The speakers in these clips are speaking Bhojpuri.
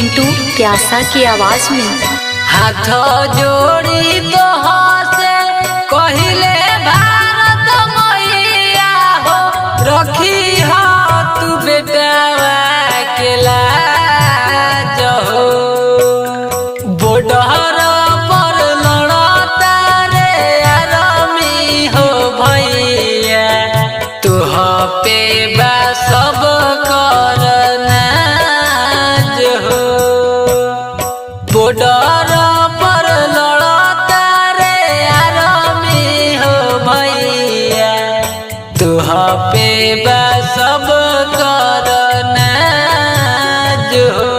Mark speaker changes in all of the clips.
Speaker 1: पिंटू प्यासा की आवाज में।
Speaker 2: हाथ जोड़ी तो से कहिले भारत मैया हो, रखी हो तू बेटावा के लाज हो। बॉर्डर पर लड़ता रे आर्मी हो भैया, तुह पे बा सब करना हो। बॉर्डर पर लड़ता रे आर्मी हो भैया, तुह पे बा सब करना हो।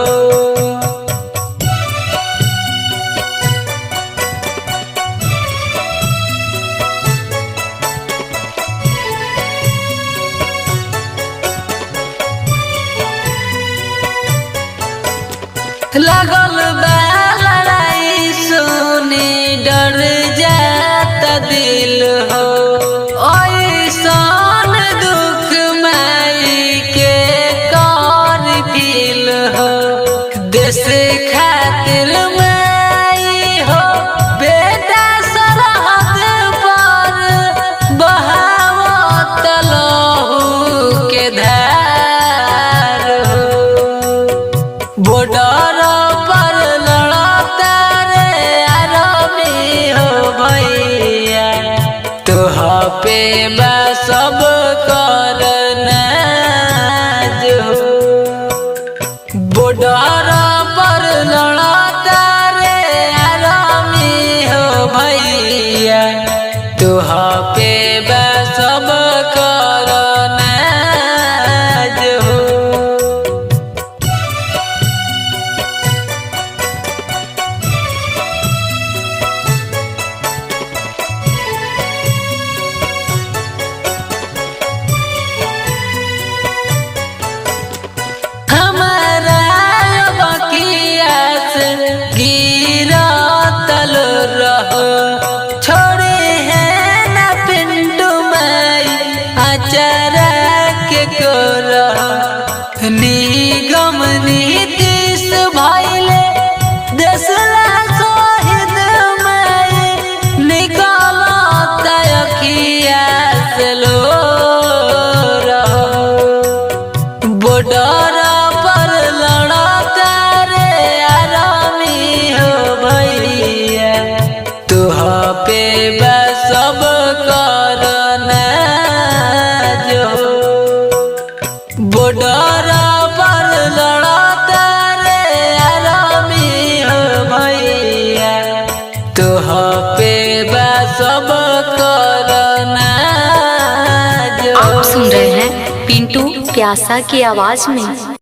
Speaker 2: लगल बा लड़ाई सुनी डर जाता दिल हो, ऐसन दुख माई के कर फील हो। देश खातिर माई हो बेटा सरहद पर बहावत लहू के धार हो। बॉर्डर पर लड़ता रे आर्मी हो भैया, तुह पे बा सब करना हो। बॉर्डर पर लड़ता रे आर्मी हो भैया, तुह पे बा सब करना हो। हमारा बकिया से गिरतल रहो, छोड़े हैं ना पिंटू माई आचारा के को रहो। निगम नीतीश भइले देशला शहीद माई, निकलता अखिया से लो रहो। बॉर्डर पर लड़ता रे आर्मी हो भैया, तुह पे बा सब करना हो। बॉर्डर पर लड़ता रे आर्मी हो भैया, तुह पे बा सब करना हो।
Speaker 1: आप सुन रहे हैं पिंटू प्यासा की आवाज में।